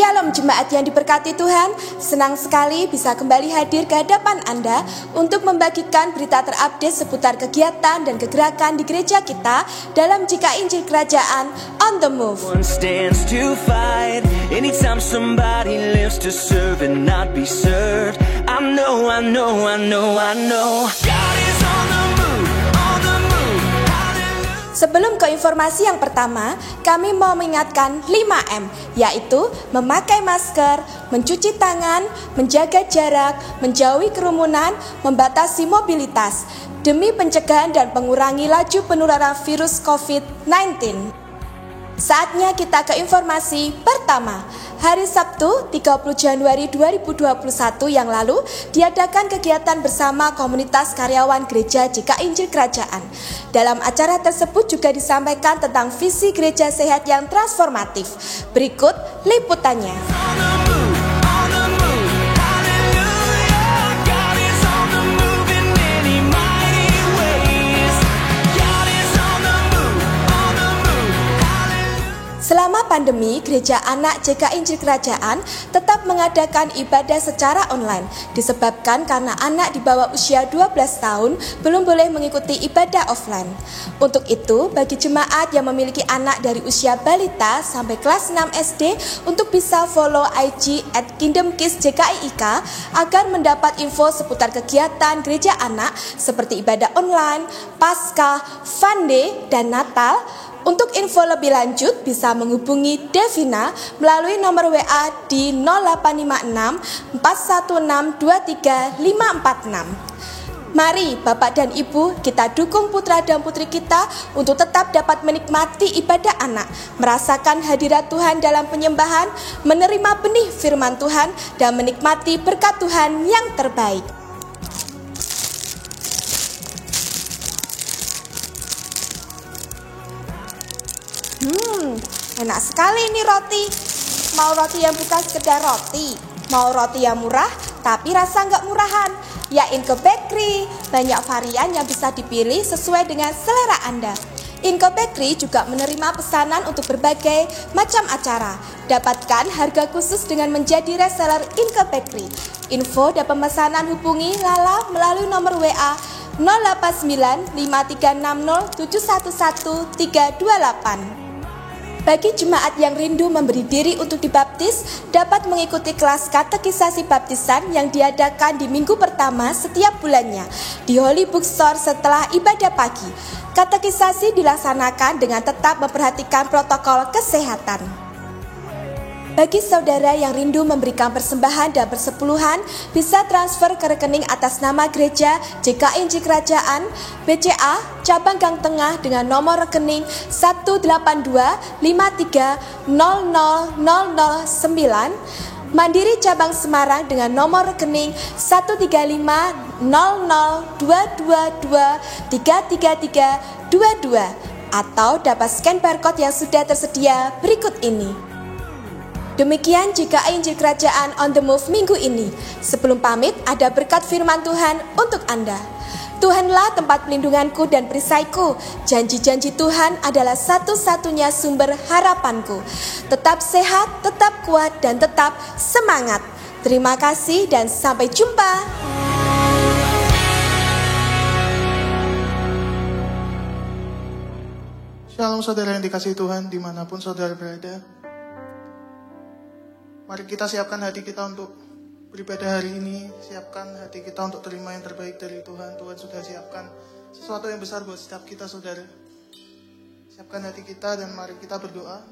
Shalom jemaat yang diberkati Tuhan, senang sekali bisa kembali hadir ke hadapan Anda untuk membagikan berita terupdate seputar kegiatan dan kegerakan di gereja kita dalam GKI Injil Kerajaan On The Move. One stands to fight anytime somebody lives to serve and not be served. I know. God is on the move, on the move. Hallelujah. Sebelum ke informasi yang pertama, kami mau mengingatkan 5M, yaitu memakai masker, mencuci tangan, menjaga jarak, menjauhi kerumunan, membatasi mobilitas, demi pencegahan dan mengurangi laju penularan virus COVID-19. Saatnya kita ke informasi pertama. Hari Sabtu 30 Januari 2021 yang lalu diadakan kegiatan bersama komunitas karyawan gereja GKI Injil Kerajaan. Dalam acara tersebut juga disampaikan tentang visi gereja sehat yang transformatif. Berikut liputannya. Selama pandemi, Gereja Anak GKI Injil Kerajaan tetap mengadakan ibadah secara online disebabkan karena anak di bawah usia 12 tahun belum boleh mengikuti ibadah offline. Untuk itu, bagi jemaat yang memiliki anak dari usia balita sampai kelas 6 SD untuk bisa follow IG @KingdomKidsJKIIK agar mendapat info seputar kegiatan gereja anak seperti ibadah online, Paskah, Fun Day, dan Natal. Untuk info lebih lanjut bisa menghubungi Devina melalui nomor WA di 0856 416 23546. Mari Bapak dan Ibu kita dukung putra dan putri kita untuk tetap dapat menikmati ibadah anak, merasakan hadirat Tuhan dalam penyembahan, menerima benih firman Tuhan, dan menikmati berkat Tuhan yang terbaik. Enak sekali ini roti. Mau roti yang bukan sekedar roti, mau roti yang murah tapi rasa nggak murahan, ya Inco Bakery. Banyak varian yang bisa dipilih sesuai dengan selera Anda. Inco Bakery juga menerima pesanan untuk berbagai macam acara. Dapatkan harga khusus dengan menjadi reseller Inco Bakery. Info dan pemesanan hubungi Lala melalui nomor WA 089 5360 711 328. Bagi jemaat yang rindu memberi diri untuk dibaptis, dapat mengikuti kelas katekisasi baptisan yang diadakan di minggu pertama setiap bulannya di Holy Bookstore setelah ibadah pagi. Katekisasi dilaksanakan dengan tetap memperhatikan protokol kesehatan. Bagi saudara yang rindu memberikan persembahan dan persepuluhan, bisa transfer ke rekening atas nama gereja GKI Injil Kerajaan BCA cabang Gang Tengah dengan nomor rekening 18253000009, Mandiri cabang Semarang dengan nomor rekening 1350022233322, atau dapat scan barcode yang sudah tersedia berikut ini. Demikian GKI Injil Kerajaan On The Move minggu ini. Sebelum pamit, ada berkat firman Tuhan untuk Anda. Tuhanlah tempat pelindunganku dan perisaiku. Janji-janji Tuhan adalah satu-satunya sumber harapanku. Tetap sehat, tetap kuat, dan tetap semangat. Terima kasih dan sampai jumpa. Shalom saudara yang dikasihi Tuhan dimanapun saudara berada. Mari kita siapkan hati kita untuk beribadah hari ini. Siapkan hati kita untuk terima yang terbaik dari Tuhan. Tuhan sudah siapkan sesuatu yang besar buat setiap kita saudara. Siapkan hati kita dan mari kita berdoa.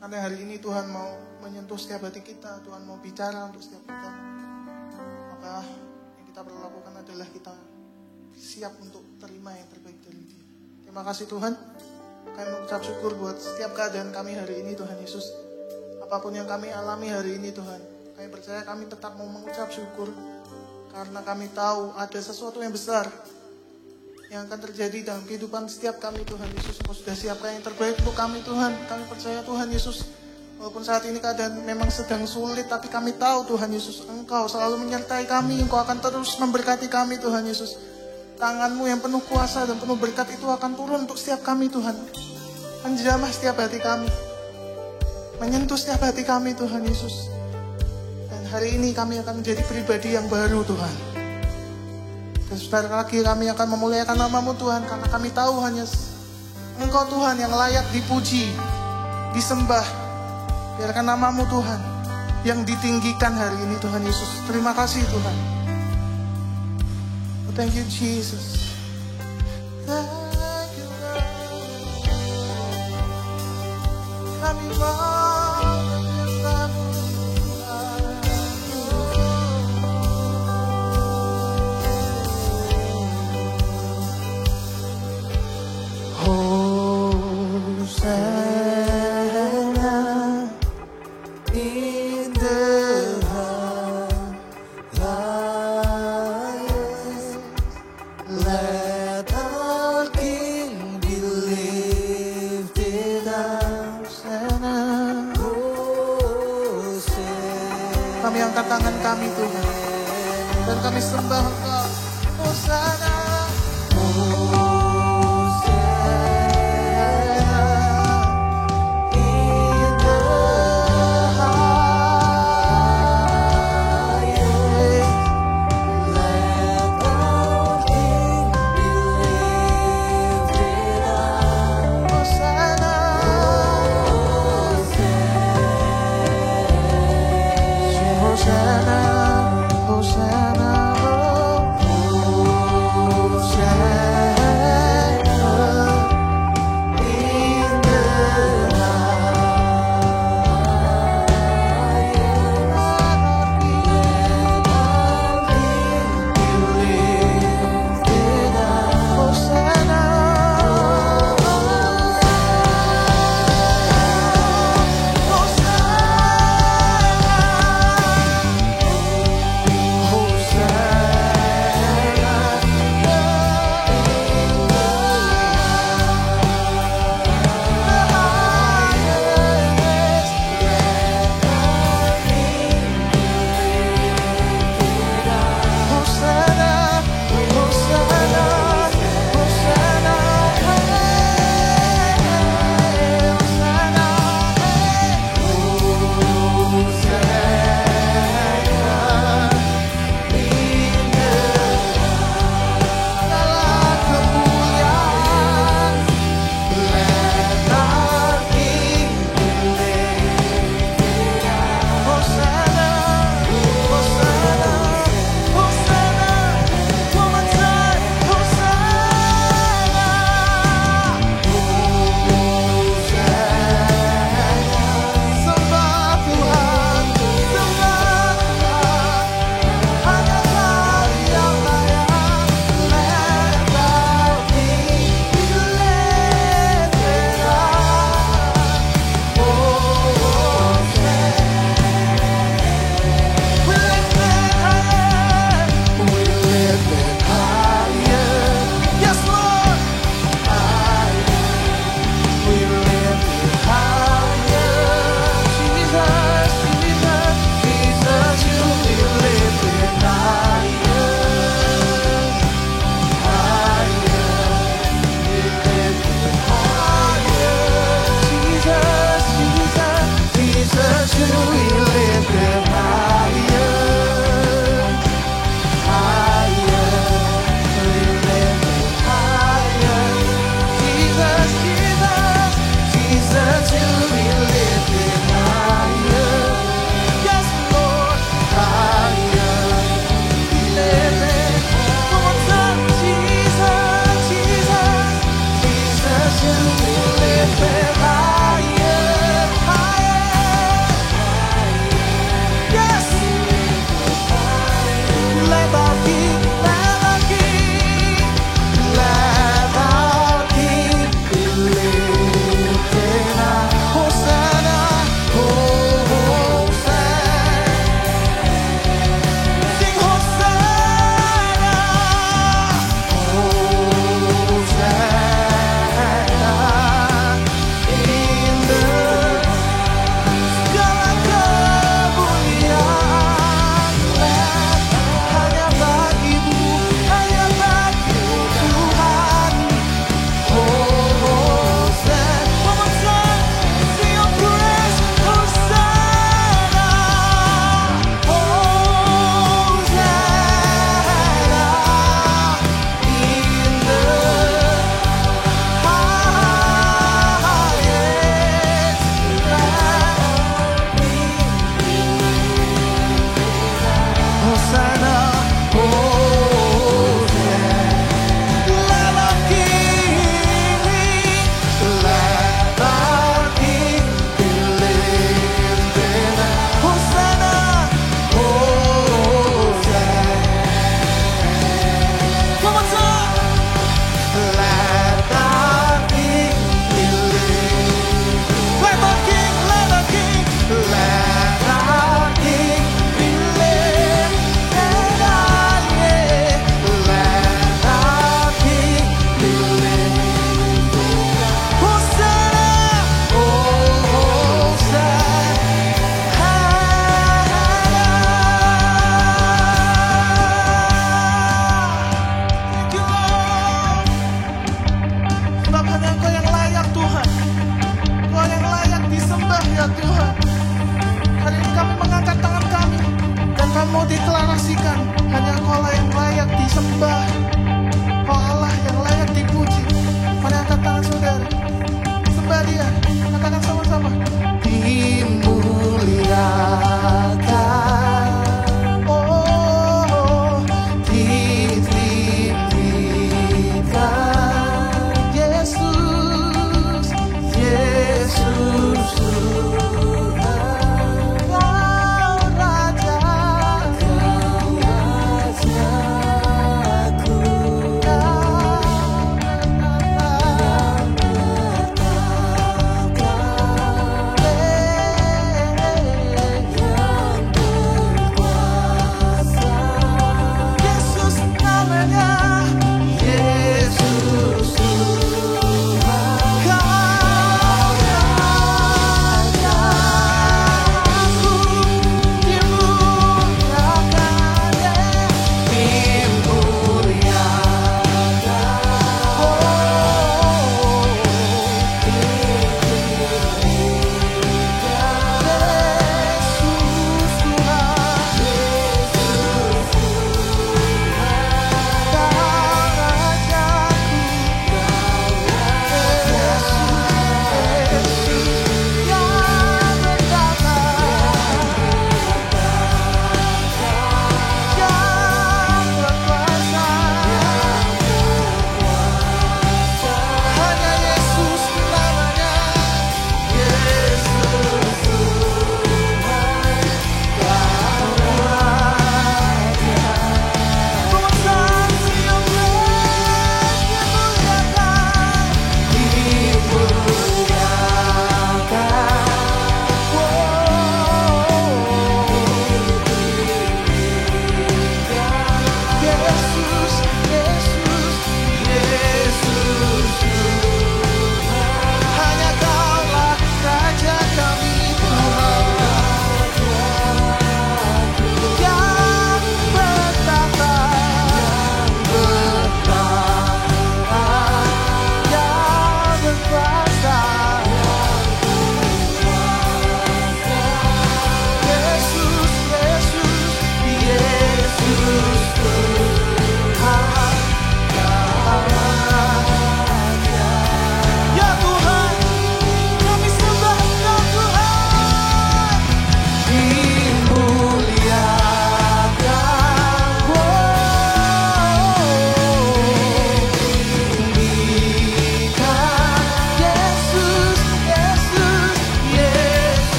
Karena hari ini Tuhan mau menyentuh setiap hati kita. Tuhan mau bicara untuk setiap kita. Maka yang kita perlu lakukan adalah kita siap untuk terima yang terbaik dari Dia. Terima kasih Tuhan. Kami mengucap syukur buat setiap keadaan kami hari ini Tuhan Yesus. Apapun yang kami alami hari ini Tuhan, kami percaya kami tetap mau mengucap syukur karena kami tahu ada sesuatu yang besar yang akan terjadi dalam kehidupan setiap kami Tuhan Yesus. Engkau sudah siapkan yang terbaik untuk kami Tuhan. Kami percaya Tuhan Yesus, walaupun saat ini keadaan memang sedang sulit, tapi kami tahu Tuhan Yesus, Engkau selalu menyertai kami. Engkau akan terus memberkati kami Tuhan Yesus. Tangan-Mu yang penuh kuasa dan penuh berkat itu akan turun untuk setiap kami Tuhan. Menjamah setiap hati kami. menyentuh setiap hati kami Tuhan Yesus. Dan hari ini kami akan menjadi pribadi yang baru Tuhan. Dan sebentar lagi kami akan memuliakan nama-Mu Tuhan, karena kami tahu hanya Engkau Tuhan yang layak dipuji, disembah. Biarkan nama-Mu Tuhan yang ditinggikan hari ini Tuhan Yesus. Terima kasih Tuhan. Oh, thank you Jesus. Thank you Lord. Kami mau menyembah-Mu Tuhan. Hosanna in the highest. Let our King be lifted up. Hosanna. Kami angkat tangan kami Tuhan, dan kami sembah Engkau. Hosanna. Hosanna, Hosanna, oh.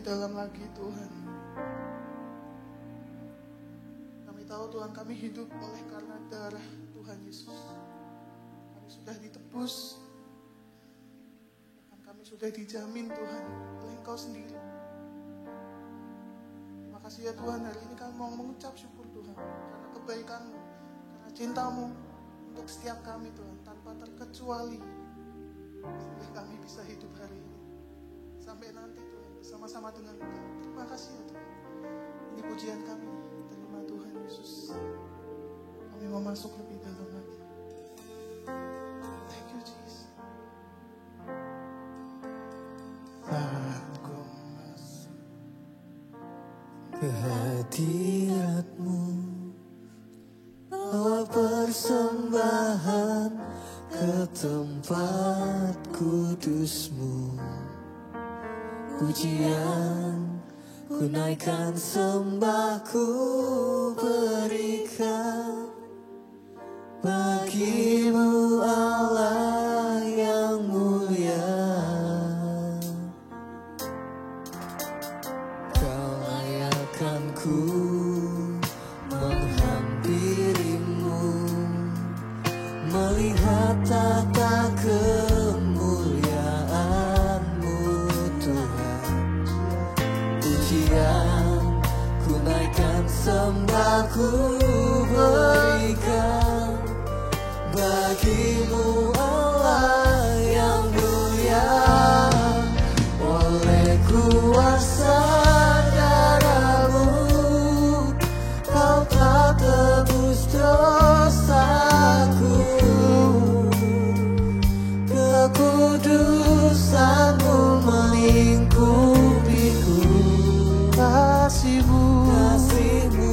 lebih dalam lagi Tuhan. Kami tahu Tuhan, kami hidup oleh karena darah Tuhan Yesus. Kami sudah ditebus, bahkan kami sudah dijamin Tuhan oleh Engkau sendiri. Terima kasih ya Tuhan, hari ini kami mau mengucap syukur Tuhan karena kebaikan-Mu, karena cinta-Mu untuk setiap kami Tuhan, tanpa terkecuali, sehingga kami bisa hidup hari ini sampai nanti Tuhan bersama-sama dengan Engkau. Terima kasih ya Tuhan. Ini pujian kami, terima Tuhan Yesus. Kami mau masuk lebih dalam lagi. Thank you Jesus. Saat ku masuk ke hadirat-Mu, bawa persembahan ke tempat kudus-Mu. Pujian ku naikkan, sembahku berikan bagi-Mu Allah yang mulia. Kau layakkan ku menghampiri-Mu, melihat tata kemuliaan-Mu Tuhan. Pujian ku naikkan, sembahku berikan bagi-Mu Allah yang mulia. Oleh kuasa darah-Mu, Kau telah tebus dosaku. Kekudusan-Mu melingkupiku. kasih-Mu Kasih-Mu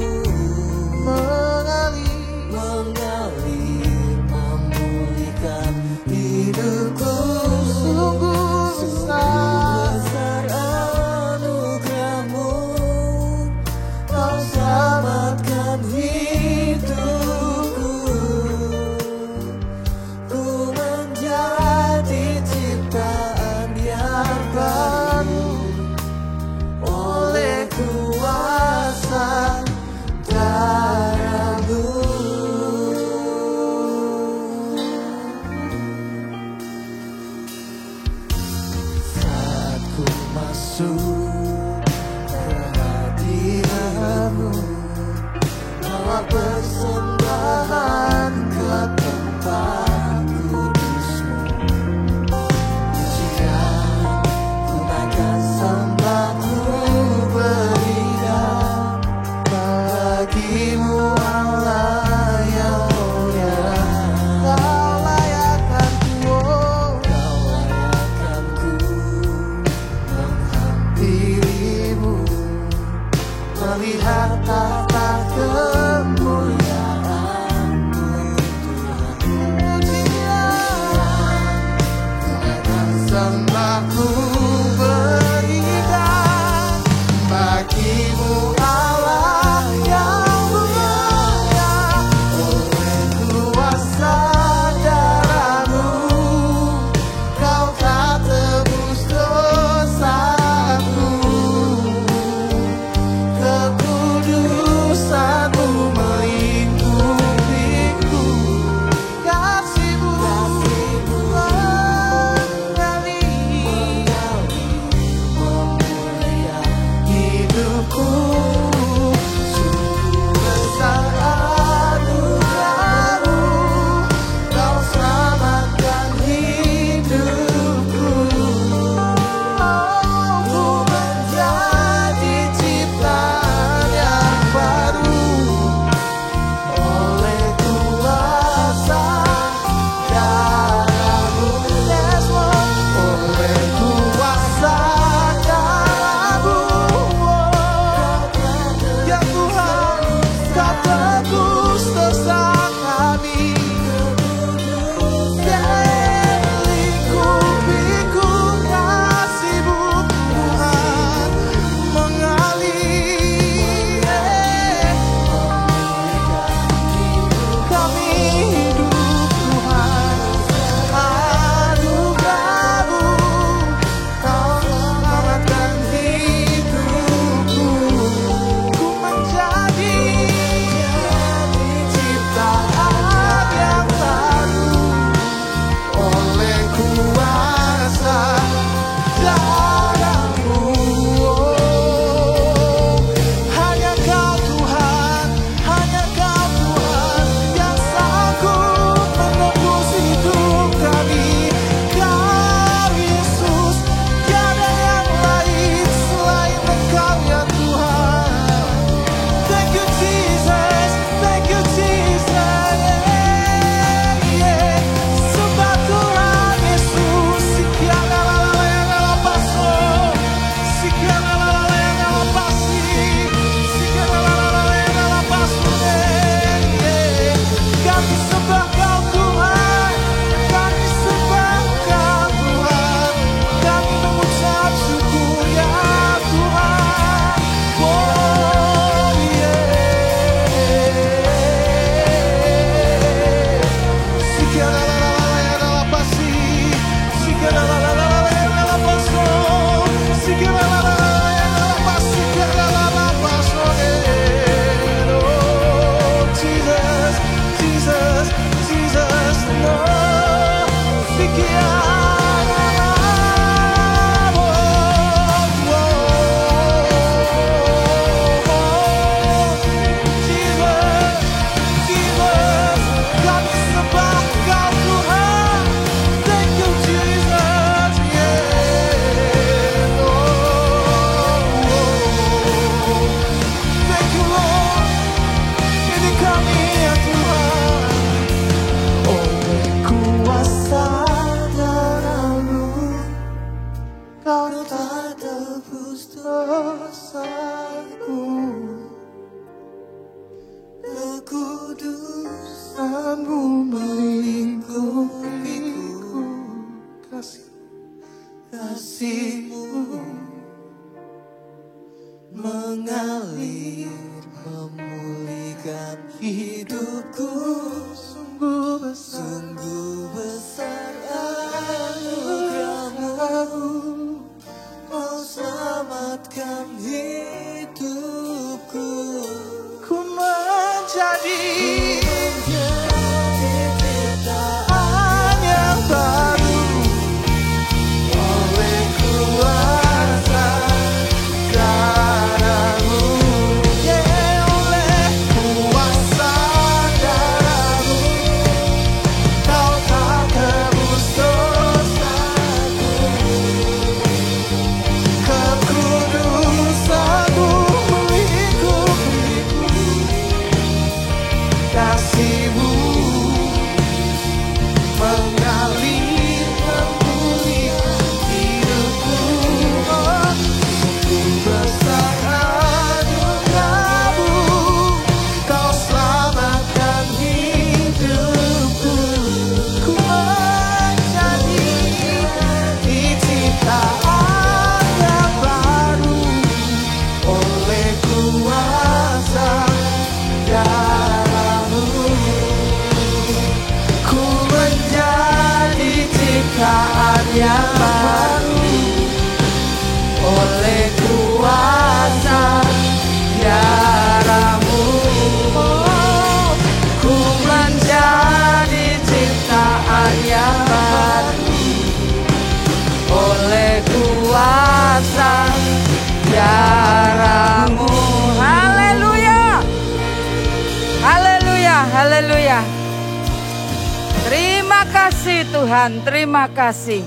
kasih Tuhan, terima kasih.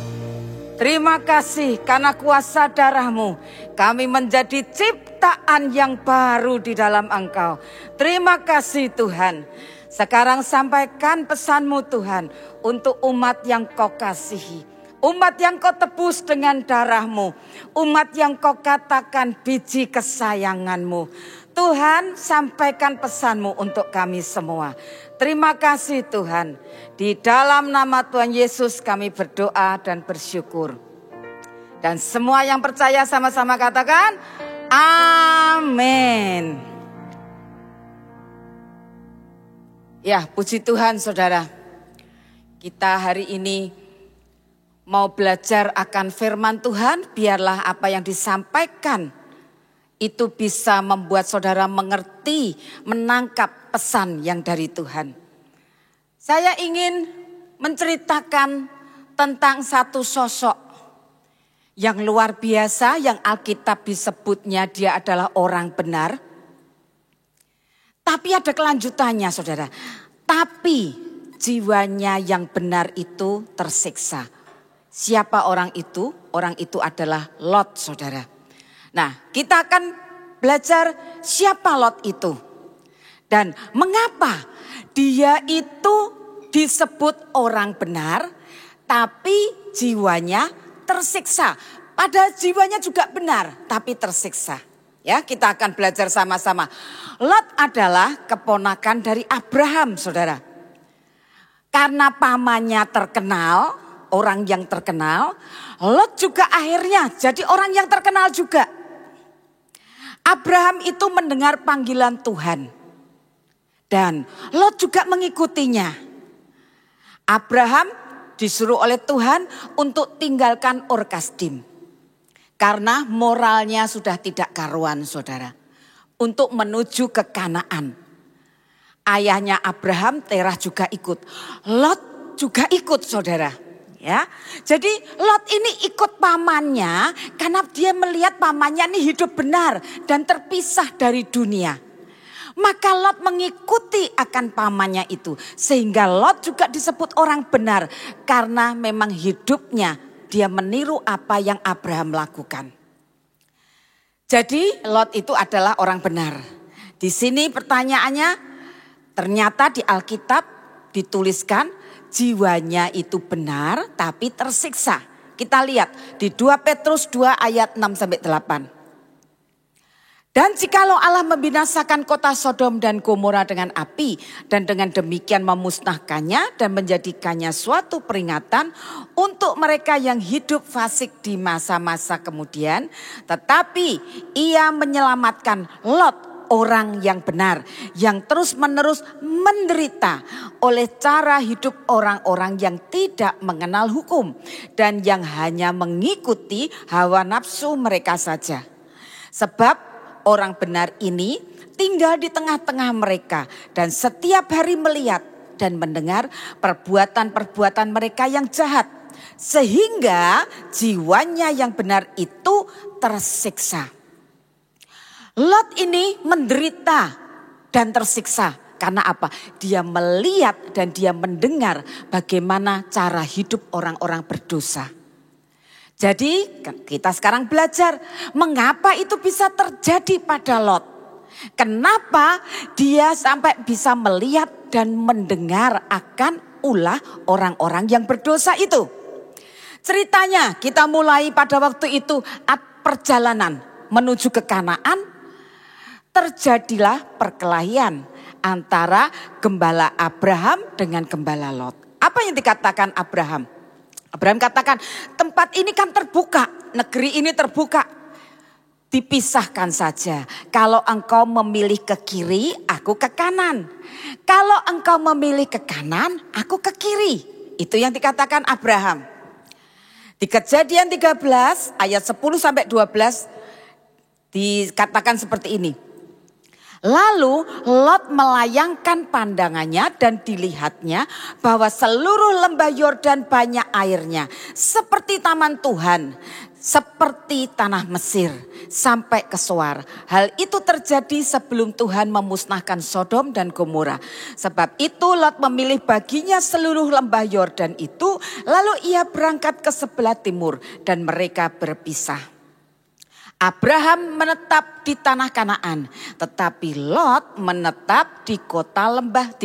Terima kasih karena kuasa darah-Mu kami menjadi ciptaan yang baru di dalam Engkau. Terima kasih Tuhan. Sekarang sampaikan pesan-Mu Tuhan untuk umat yang Kau kasihi. Umat yang Kau tebus dengan darah-Mu. Umat yang Kau katakan biji kesayangan-Mu. Tuhan, sampaikan pesan-Mu untuk kami semua. Terima kasih Tuhan. Di dalam nama Tuhan Yesus kami berdoa dan bersyukur. Dan semua yang percaya sama-sama katakan, amin. Ya, puji Tuhan saudara. Kita hari ini mau belajar akan firman Tuhan. Biarlah apa yang disampaikan itu bisa membuat saudara mengerti, menangkap pesan yang dari Tuhan. Saya ingin menceritakan tentang satu sosok yang luar biasa, yang Alkitab disebutnya dia adalah orang benar. Tapi ada kelanjutannya saudara. Tapi jiwanya yang benar itu tersiksa. Siapa orang itu? Orang itu adalah Lot saudara. Nah, kita akan belajar siapa Lot itu. Dan mengapa dia itu disebut orang benar, tapi jiwanya tersiksa. Padahal jiwanya juga benar, tapi tersiksa. Ya, kita akan belajar sama-sama. Lot adalah keponakan dari Abraham, saudara. Karena pamannya terkenal, orang yang terkenal, Lot juga akhirnya jadi orang yang terkenal juga. Abraham itu mendengar panggilan Tuhan. Dan Lot juga mengikutinya. Abraham disuruh oleh Tuhan untuk tinggalkan Ur Kasdim. Karena moralnya sudah tidak karuan saudara. Untuk menuju ke Kanaan. Ayahnya Abraham, Terah juga ikut. Lot juga ikut saudara. Ya, jadi Lot ini ikut pamannya karena dia melihat pamannya ini hidup benar dan terpisah dari dunia. Maka Lot mengikuti akan pamannya itu. Sehingga Lot juga disebut orang benar karena memang hidupnya dia meniru apa yang Abraham lakukan. Jadi Lot itu adalah orang benar. Di sini pertanyaannya, ternyata di Alkitab dituliskan jiwanya itu benar tapi tersiksa. Kita lihat di 2 Petrus 2 ayat 6-8. Dan jikalau Allah membinasakan kota Sodom dan Gomora dengan api dan dengan demikian memusnahkannya dan menjadikannya suatu peringatan untuk mereka yang hidup fasik di masa-masa kemudian, tetapi ia menyelamatkan Lot, orang yang benar, yang terus-menerus menderita oleh cara hidup orang-orang yang tidak mengenal hukum dan yang hanya mengikuti hawa nafsu mereka saja. Sebab orang benar ini tinggal di tengah-tengah mereka dan setiap hari melihat dan mendengar perbuatan-perbuatan mereka yang jahat, sehingga jiwanya yang benar itu tersiksa. Lot ini menderita dan tersiksa. Karena apa? Dia melihat dan dia mendengar bagaimana cara hidup orang-orang berdosa. Jadi kita sekarang belajar mengapa itu bisa terjadi pada Lot. Kenapa dia sampai bisa melihat dan mendengar akan ulah orang-orang yang berdosa itu. Ceritanya kita mulai pada waktu itu perjalanan menuju ke Kanaan. Terjadilah perkelahian antara gembala Abraham dengan gembala Lot. Apa yang dikatakan Abraham? Abraham katakan, tempat ini kan terbuka, negeri ini terbuka. Dipisahkan saja. Kalau engkau memilih ke kiri, aku ke kanan. Kalau engkau memilih ke kanan, aku ke kiri. Itu yang dikatakan Abraham. Di Kejadian 13 ayat 10-12 dikatakan seperti ini. Lalu Lot melayangkan pandangannya dan dilihatnya bahwa seluruh lembah Yordan banyak airnya. Seperti taman Tuhan. seperti tanah Mesir sampai ke Soar. Hal itu terjadi sebelum Tuhan memusnahkan Sodom dan Gomora. Sebab itu Lot memilih baginya seluruh lembah Yordan itu, lalu ia berangkat ke sebelah timur dan mereka berpisah. Abraham menetap di tanah Kanaan, tetapi Lot menetap di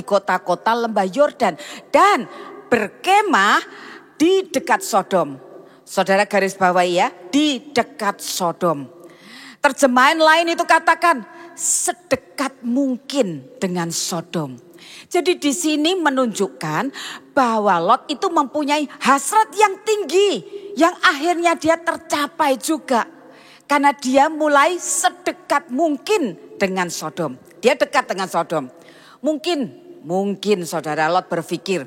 kota-kota lembah Yordan dan berkemah di dekat Sodom. Saudara garis bawahi ya, di dekat Sodom. Terjemahan lain itu katakan sedekat mungkin dengan Sodom. Jadi di sini menunjukkan bahwa Lot itu mempunyai hasrat yang tinggi, yang akhirnya dia tercapai juga. Karena dia mulai sedekat mungkin dengan Sodom. Dia dekat dengan Sodom. Mungkin saudara Lot berpikir,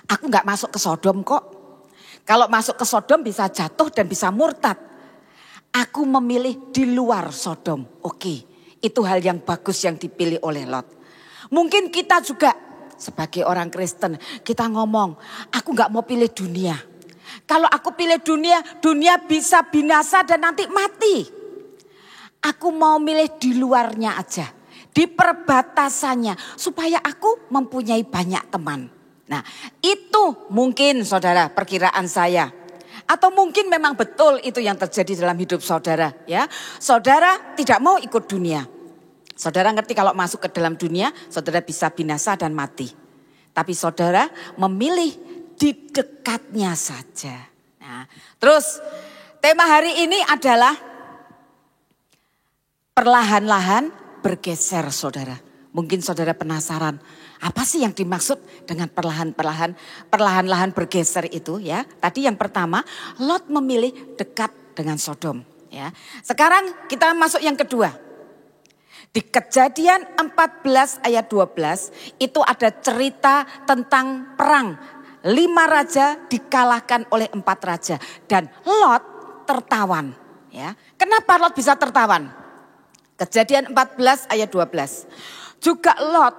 aku gak masuk ke Sodom kok. Kalau masuk ke Sodom bisa jatuh dan bisa murtad. Aku memilih di luar Sodom. Oke, itu hal yang bagus yang dipilih oleh Lot. Mungkin kita juga sebagai orang Kristen, kita ngomong, aku gak mau pilih dunia. Kalau aku pilih dunia, dunia bisa binasa dan nanti mati. Aku mau milih di luarnya aja, di perbatasannya, supaya aku mempunyai banyak teman. Nah, itu mungkin saudara perkiraan saya. Atau mungkin memang betul itu yang terjadi dalam hidup saudara, ya. Saudara tidak mau ikut dunia. Saudara ngerti kalau masuk ke dalam dunia, saudara bisa binasa dan mati. Tapi saudara memilih di dekatnya saja. Nah, terus tema hari ini adalah perlahan-lahan bergeser saudara. Mungkin saudara penasaran, apa sih yang dimaksud dengan perlahan-lahan bergeser itu ya? Tadi yang pertama, Lot memilih dekat dengan Sodom ya. Sekarang kita masuk yang kedua. Di Kejadian 14 ayat 12 itu ada cerita tentang perang. 5 raja dikalahkan oleh 4 raja dan Lot tertawan ya. Kenapa Lot bisa tertawan? Kejadian 14 ayat 12. Juga Lot,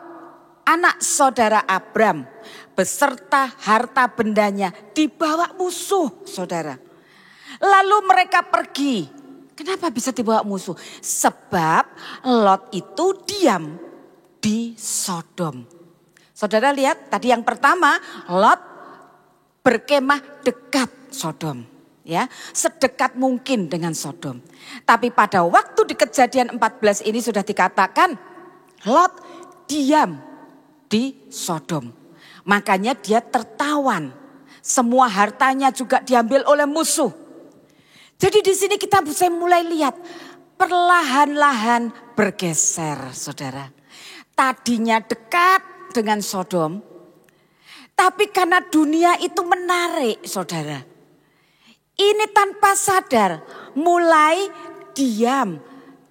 anak saudara Abram, beserta harta bendanya dibawa musuh saudara. Lalu mereka pergi. Kenapa bisa dibawa musuh? Sebab Lot itu diam di Sodom. Saudara lihat tadi yang pertama, Lot berkemah dekat Sodom. Ya, sedekat mungkin dengan Sodom. Tapi pada waktu di Kejadian 14 ini sudah dikatakan Lot diam di Sodom. Makanya dia tertawan. Semua hartanya juga diambil oleh musuh. Jadi di sini kita bisa mulai lihat perlahan-lahan bergeser, saudara. Tadinya dekat dengan Sodom, tapi karena dunia itu menarik, saudara. Ini tanpa sadar mulai diam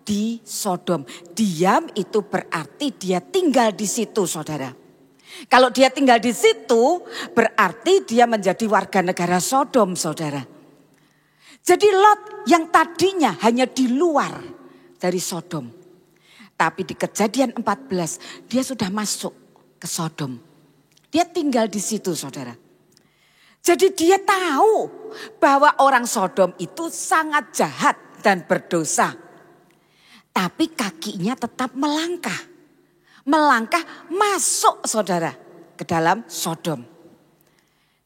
di Sodom. Diam itu berarti dia tinggal di situ, saudara. Kalau dia tinggal di situ berarti dia menjadi warga negara Sodom, saudara. Jadi Lot yang tadinya hanya di luar dari Sodom. Tapi di Kejadian 14 dia sudah masuk ke Sodom. Dia tinggal di situ, saudara. Jadi dia tahu bahwa orang Sodom itu sangat jahat dan berdosa. Tapi kakinya tetap melangkah. Melangkah masuk saudara ke dalam Sodom.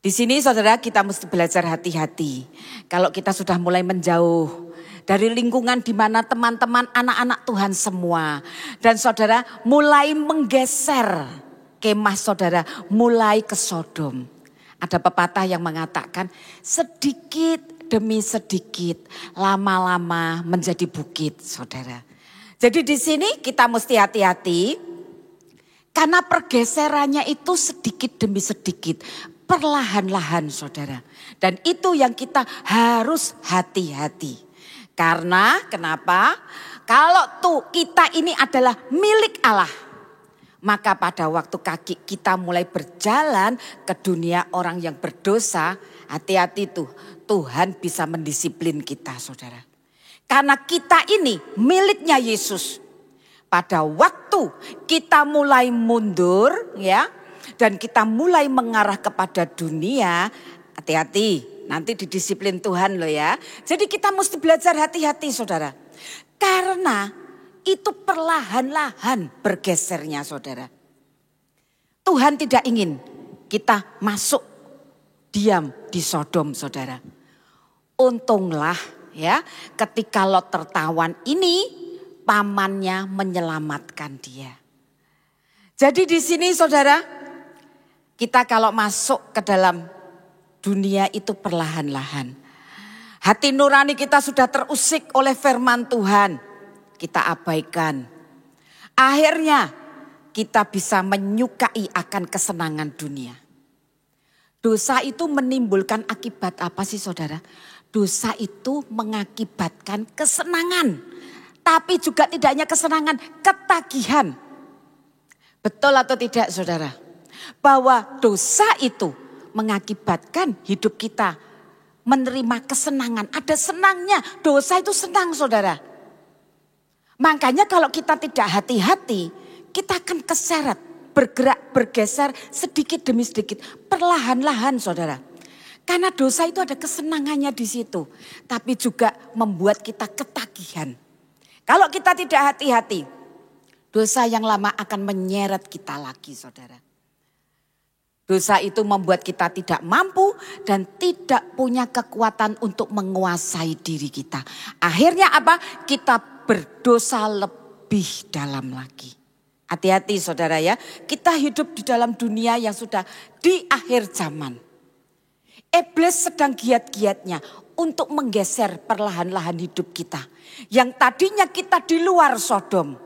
Di sini saudara kita mesti belajar hati-hati. Kalau kita sudah mulai menjauh dari lingkungan di mana teman-teman anak-anak Tuhan semua. Dan saudara mulai menggeser kemah saudara mulai ke Sodom. Ada pepatah yang mengatakan sedikit demi sedikit lama-lama menjadi bukit saudara. Jadi di sini kita mesti hati-hati. Karena pergeserannya itu sedikit demi sedikit. Perlahan-lahan saudara. Dan itu yang kita harus hati-hati. Karena kenapa? Kalau tuh kita ini adalah milik Allah. Maka pada waktu kaki kita mulai berjalan ke dunia orang yang berdosa. Hati-hati tuh. Tuhan bisa mendisiplin kita saudara. Karena kita ini miliknya Yesus. Pada waktu kita mulai mundur ya. Dan kita mulai mengarah kepada dunia, hati-hati. nanti didisiplin Tuhan loh ya. Jadi kita mesti belajar hati-hati saudara. Karena itu perlahan-lahan bergesernya saudara. Tuhan tidak ingin kita masuk diam di Sodom saudara. Untunglah ya ketika Lot tertawan ini pamannya menyelamatkan dia. Jadi di sini saudara, kita kalau masuk ke dalam dunia itu perlahan-lahan. Hati nurani kita sudah terusik oleh firman Tuhan. Kita abaikan. Akhirnya kita bisa menyukai akan kesenangan dunia. Dosa itu menimbulkan akibat apa sih saudara? Dosa itu mengakibatkan kesenangan. Tapi juga tidak hanya kesenangan, ketagihan. Betul atau tidak saudara? Bahwa dosa itu mengakibatkan hidup kita menerima kesenangan. Ada senangnya, dosa itu senang saudara. Makanya kalau kita tidak hati-hati, kita akan keseret, bergerak, bergeser sedikit demi sedikit. Perlahan-lahan saudara. Karena dosa itu ada kesenangannya di situ. Tapi juga membuat kita ketagihan. Kalau kita tidak hati-hati, dosa yang lama akan menyeret kita lagi saudara. Dosa itu membuat kita tidak mampu dan tidak punya kekuatan untuk menguasai diri kita. Akhirnya apa? Kita berdosa lebih dalam lagi. Hati-hati saudara ya. Kita hidup di dalam dunia yang sudah di akhir zaman. Iblis sedang giat-giatnya untuk menggeser perlahan-lahan hidup kita. Yang tadinya kita di luar Sodom.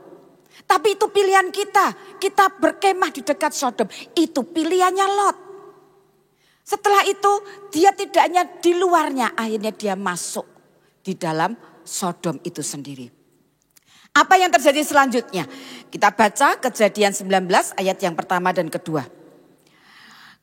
Tapi itu pilihan kita. Kita berkemah di dekat Sodom. Itu pilihannya Lot. Setelah itu dia tidak hanya di luarnya. Akhirnya dia masuk di dalam Sodom itu sendiri. Apa yang terjadi selanjutnya? Kita baca Kejadian 19 ayat yang pertama dan kedua.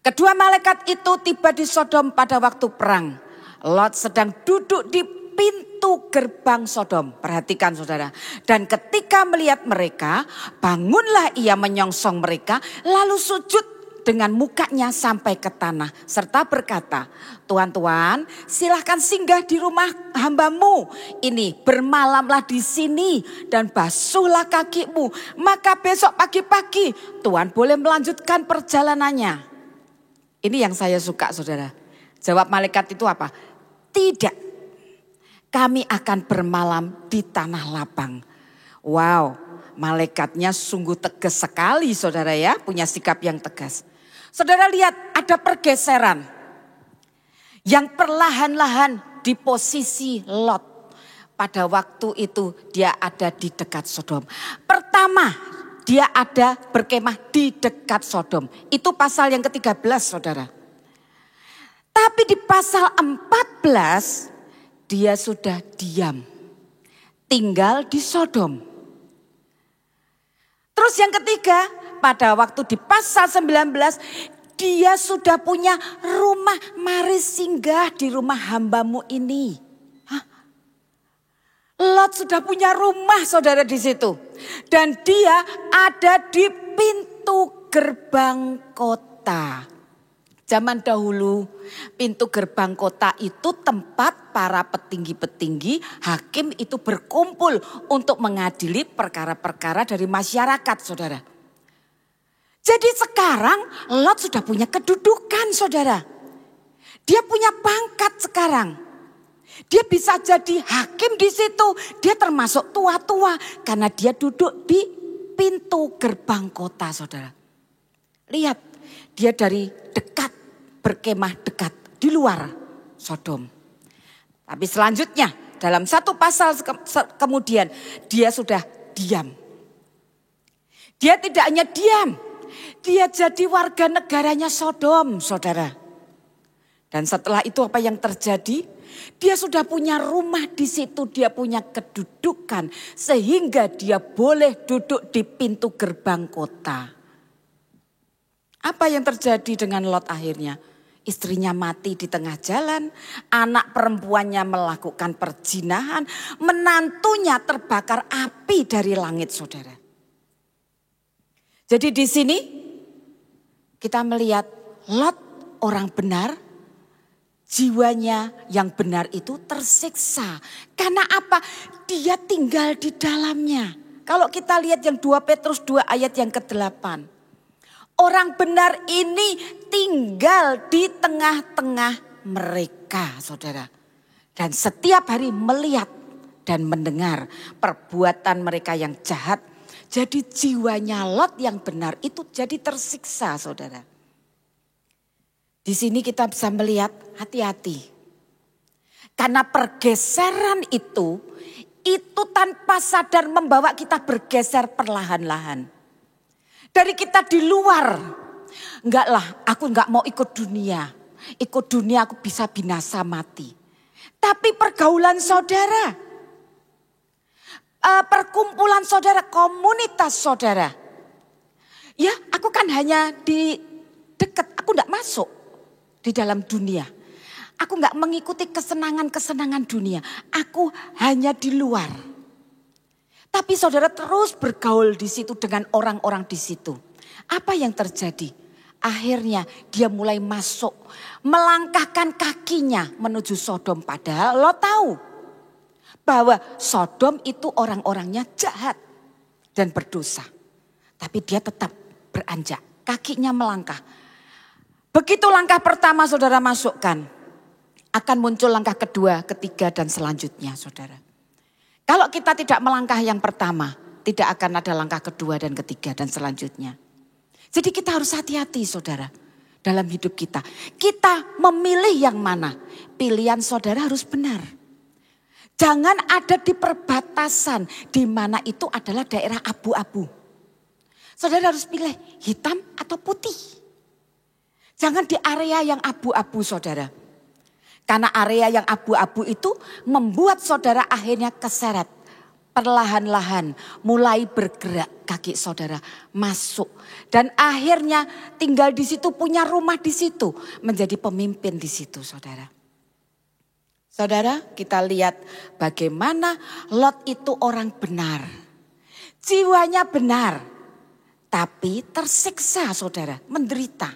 Kedua malaikat itu tiba di Sodom pada waktu perang. Lot sedang duduk di pintu gerbang Sodom. Perhatikan saudara. Dan ketika melihat mereka, bangunlah ia menyongsong mereka, lalu sujud dengan mukanya sampai ke tanah. Serta berkata, Tuan-tuan silahkan singgah di rumah hambamu. Ini bermalamlah di sini dan basuhlah kakimu. Maka besok pagi-pagi Tuhan boleh melanjutkan perjalanannya. Ini yang saya suka saudara. Jawab malaikat itu apa? Tidak. Kami akan bermalam di tanah lapang. Wow, malaikatnya sungguh tegas sekali saudara ya. Punya sikap yang tegas. Saudara lihat ada pergeseran. Yang perlahan-lahan di posisi Lot. Pada waktu itu dia ada di dekat Sodom. Pertama dia ada berkemah di dekat Sodom. Itu pasal yang ke-13 saudara. Tapi di pasal 14 dia sudah diam. Tinggal di Sodom. Terus yang ketiga, pada waktu di pasal 19 dia sudah punya rumah. Mari singgah di rumah hambamu ini. Hah? Lot sudah punya rumah saudara di situ. Dan dia ada di pintu gerbang kota. Zaman dahulu pintu gerbang kota itu tempat para petinggi-petinggi, hakim itu berkumpul untuk mengadili perkara-perkara dari masyarakat saudara. Jadi sekarang Lot sudah punya kedudukan saudara. Dia punya pangkat sekarang. Dia bisa jadi hakim di situ. Dia termasuk tua-tua karena dia duduk di pintu gerbang kota saudara. Lihat, dia dari dekat, berkemah dekat di luar Sodom. Tapi selanjutnya dalam satu pasal kemudian dia sudah diam. Dia tidak hanya diam, dia jadi warga negaranya Sodom saudara. Dan setelah itu apa yang terjadi? Dia sudah punya rumah di situ, dia punya kedudukan sehingga dia boleh duduk di pintu gerbang kota. Apa yang terjadi dengan Lot akhirnya? Istrinya mati di tengah jalan, anak perempuannya melakukan perzinahan, menantunya terbakar api dari langit saudara. Jadi di sini kita melihat Lot orang benar, Jiwanya yang benar itu tersiksa. Karena apa? Dia tinggal di dalamnya. Kalau kita lihat yang 2 Petrus 2 ayat yang ke-8. Orang benar ini tinggal di tengah-tengah mereka, saudara. Dan setiap hari melihat dan mendengar perbuatan mereka yang jahat. Jadi jiwanya Lot yang benar itu jadi tersiksa, saudara. Di sini kita bisa melihat hati-hati. Karena pergeseran itu tanpa sadar membawa kita bergeser perlahan-lahan. Dari kita di luar, enggak lah aku enggak mau ikut dunia. Ikut dunia aku bisa binasa mati. Tapi pergaulan saudara, perkumpulan saudara, komunitas saudara. Ya aku kan hanya di dekat, aku enggak masuk di dalam dunia. Aku enggak mengikuti kesenangan-kesenangan dunia. Aku hanya di luar. Tapi saudara terus bergaul di situ dengan orang-orang di situ. Apa yang terjadi? Akhirnya dia mulai masuk, melangkahkan kakinya menuju Sodom. Padahal lo tahu bahwa Sodom itu orang-orangnya jahat dan berdosa. Tapi dia tetap beranjak, kakinya melangkah. Begitu langkah pertama saudara masukkan, akan muncul langkah kedua, ketiga dan selanjutnya saudara. Kalau kita tidak melangkah yang pertama, tidak akan ada langkah kedua dan ketiga dan selanjutnya. Jadi kita harus hati-hati saudara dalam hidup kita. Kita memilih yang mana, pilihan saudara harus benar. Jangan ada di perbatasan di mana itu adalah daerah abu-abu. Saudara harus pilih hitam atau putih. Jangan di area yang abu-abu saudara. Karena area yang abu-abu itu membuat saudara akhirnya keseret. Perlahan-lahan mulai bergerak kaki saudara masuk. Dan akhirnya tinggal di situ, punya rumah di situ. Menjadi pemimpin di situ saudara. Saudara kita lihat bagaimana Lot itu orang benar. Jiwanya benar. Tapi tersiksa saudara, menderita.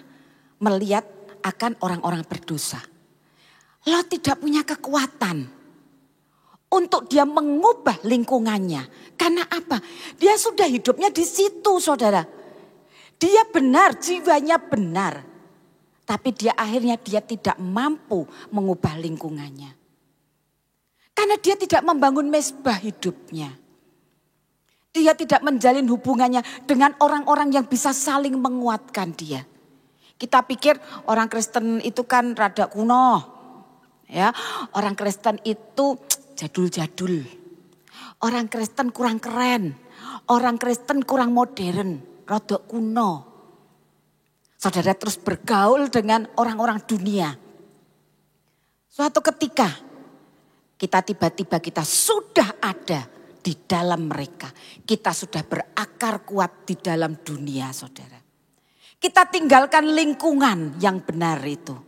Melihat akan orang-orang berdosa. Lot tidak punya kekuatan untuk dia mengubah lingkungannya. Karena apa? Dia sudah hidupnya di situ saudara. Dia benar, jiwanya benar. Tapi dia akhirnya dia tidak mampu mengubah lingkungannya. Karena dia tidak membangun mezbah hidupnya. Dia tidak menjalin hubungannya dengan orang-orang yang bisa saling menguatkan dia. Kita pikir orang Kristen itu kan rada kuno. Ya, orang Kristen itu jadul-jadul. Orang Kristen kurang keren. Orang Kristen kurang modern, rada kuno. Saudara terus bergaul dengan orang-orang dunia. Suatu ketika kita tiba-tiba kita sudah ada di dalam mereka. Kita sudah berakar kuat di dalam dunia saudara. Kita tinggalkan lingkungan yang benar itu.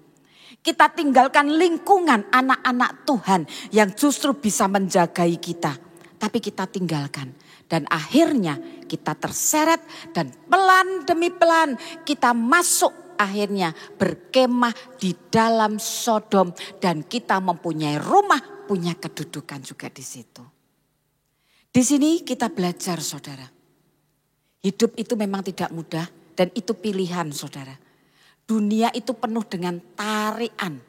Kita tinggalkan lingkungan anak-anak Tuhan yang justru bisa menjagai kita. Tapi kita tinggalkan. Dan akhirnya kita terseret dan pelan demi pelan kita masuk akhirnya berkemah di dalam Sodom. Dan kita mempunyai rumah, punya kedudukan juga di situ. Di sini kita belajar saudara. Hidup itu memang tidak mudah. Dan itu pilihan saudara. Dunia itu penuh dengan tarikan.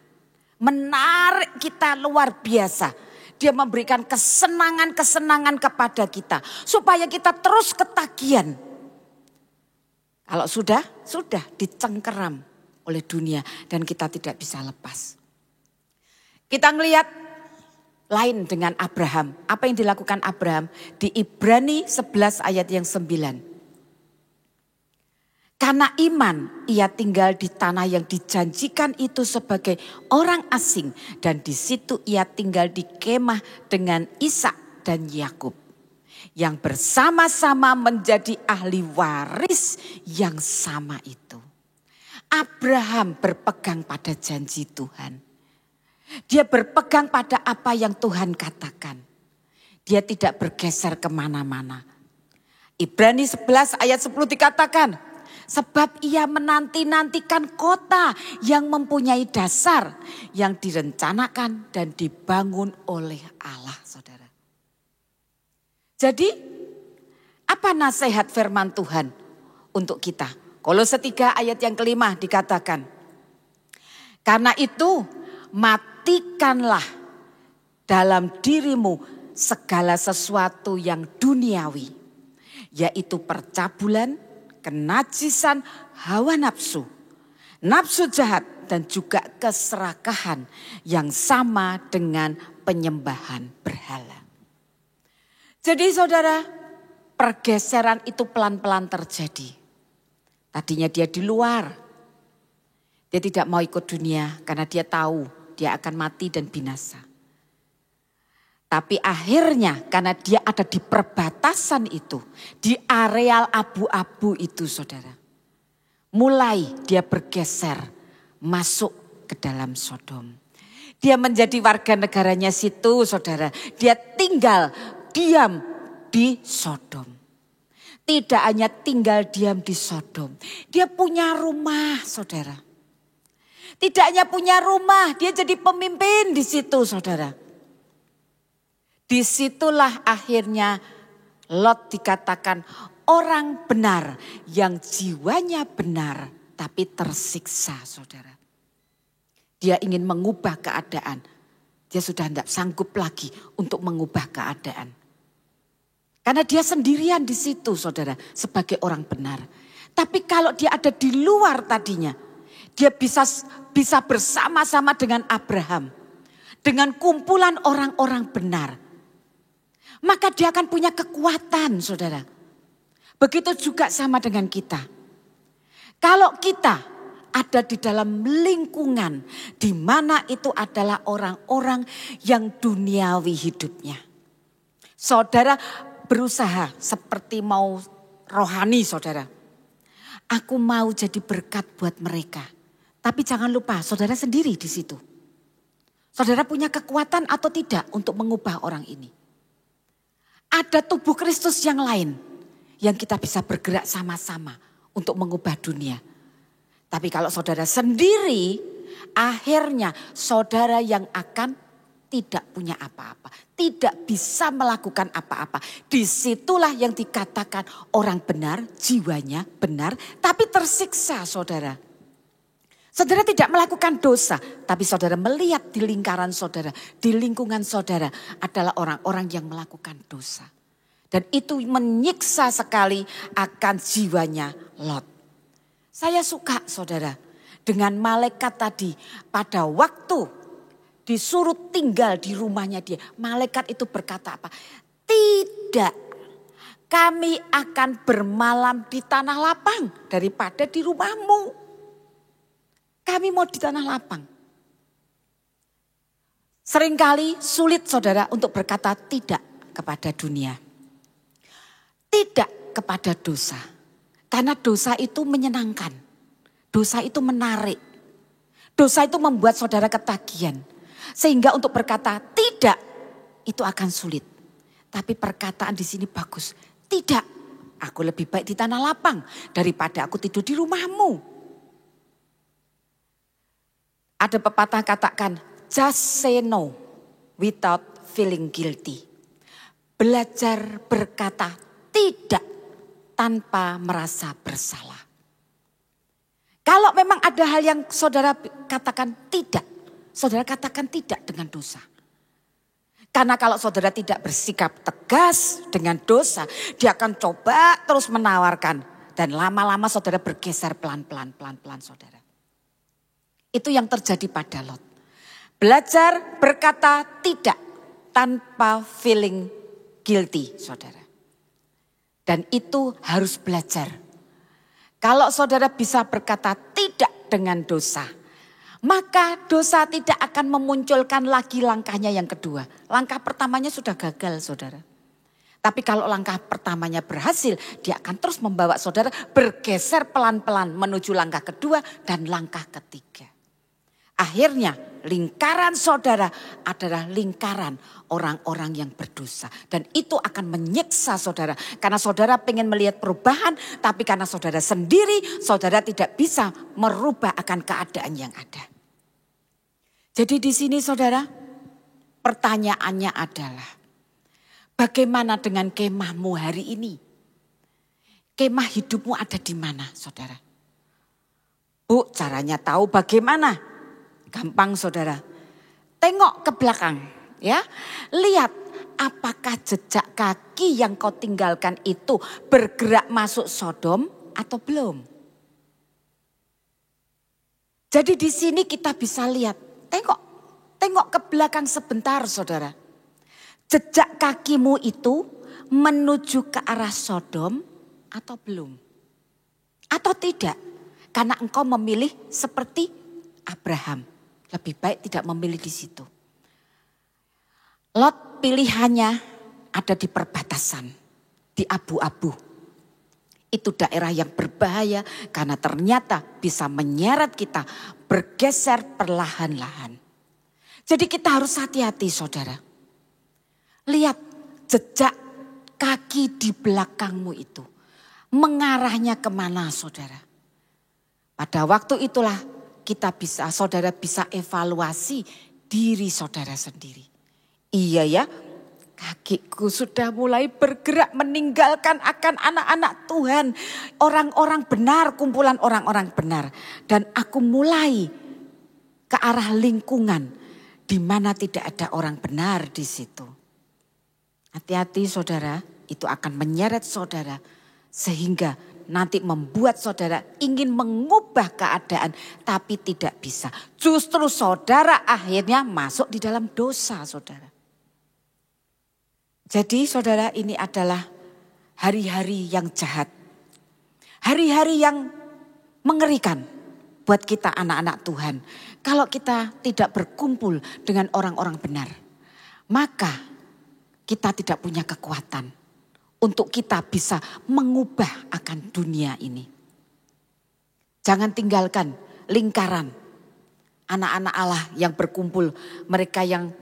Menarik kita luar biasa. Dia memberikan kesenangan-kesenangan kepada kita. Supaya kita terus ketagihan. Kalau sudah dicengkeram oleh dunia. Dan kita tidak bisa lepas. Kita ngelihat lain dengan Abraham. Apa yang dilakukan Abraham? Di Ibrani 11 ayat yang 9. Karena iman ia tinggal di tanah yang dijanjikan itu sebagai orang asing. Dan di situ ia tinggal di kemah dengan Ishak dan Yakub. Yang bersama-sama menjadi ahli waris yang sama itu. Abraham berpegang pada janji Tuhan. Dia berpegang pada apa yang Tuhan katakan. Dia tidak bergeser kemana-mana. Ibrani 11 ayat 10 dikatakan. Sebab ia menanti-nantikan kota yang mempunyai dasar, yang direncanakan dan dibangun oleh Allah, saudara. Jadi, apa nasihat firman Tuhan untuk kita? Kolose 3 ayat yang kelima dikatakan, karena itu matikanlah dalam dirimu segala sesuatu yang duniawi, yaitu percabulan, kenajisan, hawa nafsu, nafsu jahat, dan juga keserakahan yang sama dengan penyembahan berhala. Jadi saudara, pergeseran itu pelan-pelan terjadi. Tadinya dia di luar, dia tidak mau ikut dunia karena dia tahu dia akan mati dan binasa. Tapi akhirnya karena dia ada di perbatasan itu, di areal abu-abu itu saudara. Mulai dia bergeser masuk ke dalam Sodom. Dia menjadi warga negaranya situ saudara. Dia tinggal diam di Sodom. Tidak hanya tinggal diam di Sodom. Dia punya rumah saudara. Tidak hanya punya rumah, dia jadi pemimpin di situ saudara. Disitulah akhirnya Lot dikatakan orang benar yang jiwanya benar tapi tersiksa saudara. Dia ingin mengubah keadaan. Dia sudah tidak sanggup lagi untuk mengubah keadaan. Karena dia sendirian di situ saudara sebagai orang benar. Tapi kalau dia ada di luar tadinya, dia bisa bersama-sama dengan Abraham. Dengan kumpulan orang-orang benar. Maka dia akan punya kekuatan saudara. Begitu juga sama dengan kita. Kalau kita ada di dalam lingkungan di mana itu adalah orang-orang yang duniawi hidupnya. Saudara berusaha seperti mau rohani saudara. Aku mau jadi berkat buat mereka. Tapi jangan lupa saudara sendiri di situ. Saudara punya kekuatan atau tidak untuk mengubah orang ini. Ada tubuh Kristus yang lain yang kita bisa bergerak sama-sama untuk mengubah dunia. Tapi kalau saudara sendiri, akhirnya saudara yang akan tidak punya apa-apa. Tidak bisa melakukan apa-apa. Disitulah yang dikatakan orang benar, jiwanya benar, tapi tersiksa saudara. Saudara tidak melakukan dosa, tapi saudara melihat di lingkaran saudara, di lingkungan saudara adalah orang-orang yang melakukan dosa. Dan itu menyiksa sekali akan jiwanya Lot. Saya suka saudara dengan malaikat tadi pada waktu disuruh tinggal di rumahnya dia. Malaikat itu berkata apa? Tidak, kami akan bermalam di tanah lapang daripada di rumahmu. Kami mau di tanah lapang. Seringkali sulit saudara untuk berkata tidak kepada dunia. Tidak kepada dosa. Karena dosa itu menyenangkan. Dosa itu menarik. Dosa itu membuat saudara ketagihan. Sehingga untuk berkata tidak itu akan sulit. Tapi perkataan di sini bagus. Tidak, aku lebih baik di tanah lapang daripada aku tidur di rumahmu. Ada pepatah katakan, just say no without feeling guilty. Belajar berkata tidak tanpa merasa bersalah. Kalau memang ada hal yang saudara katakan tidak, saudara katakan tidak dengan dosa. Karena kalau saudara tidak bersikap tegas dengan dosa, dia akan coba terus menawarkan. Dan lama-lama saudara bergeser pelan-pelan saudara. Itu yang terjadi pada Lot. Belajar berkata tidak tanpa feeling guilty, saudara. Dan itu harus belajar. Kalau saudara bisa berkata tidak dengan dosa, maka dosa tidak akan memunculkan lagi langkahnya yang kedua. Langkah pertamanya sudah gagal, saudara. Tapi kalau langkah pertamanya berhasil, dia akan terus membawa saudara bergeser pelan-pelan menuju langkah kedua dan langkah ketiga. Akhirnya lingkaran saudara adalah lingkaran orang-orang yang berdosa. Dan itu akan menyiksa saudara. Karena saudara pengen melihat perubahan, tapi karena saudara sendiri, saudara tidak bisa merubah akan keadaan yang ada. Jadi di sini saudara, pertanyaannya adalah, bagaimana dengan kemahmu hari ini? Kemah hidupmu ada di mana saudara? Bu, caranya tahu bagaimana? Gampang saudara. Tengok ke belakang ya. Lihat apakah jejak kaki yang kau tinggalkan itu bergerak masuk Sodom atau belum. Jadi di sini kita bisa lihat. Tengok ke belakang sebentar saudara. Jejak kakimu itu menuju ke arah Sodom atau belum? Atau tidak? Karena engkau memilih seperti Abraham. Lebih baik tidak memilih di situ. Lot pilihannya ada di perbatasan. Di abu-abu. Itu daerah yang berbahaya karena ternyata bisa menyeret kita bergeser perlahan-lahan. Jadi kita harus hati-hati saudara. Lihat jejak kaki di belakangmu itu. Mengarahnya kemana saudara? Pada waktu itulah saudara bisa evaluasi diri saudara sendiri. Iya ya, kakiku sudah mulai bergerak meninggalkan akan anak-anak Tuhan. Orang-orang benar, kumpulan orang-orang benar. Dan aku mulai ke arah lingkungan di mana tidak ada orang benar di situ. Hati-hati saudara, itu akan menyeret saudara sehingga nanti membuat saudara ingin mengubah keadaan tapi tidak bisa. Justru saudara akhirnya masuk di dalam dosa saudara. Jadi saudara, ini adalah hari-hari yang jahat. Hari-hari yang mengerikan buat kita anak-anak Tuhan. Kalau kita tidak berkumpul dengan orang-orang benar, maka kita tidak punya kekuatan untuk kita bisa mengubah akan dunia ini. Jangan tinggalkan lingkaran anak-anak Allah yang berkumpul. Mereka yang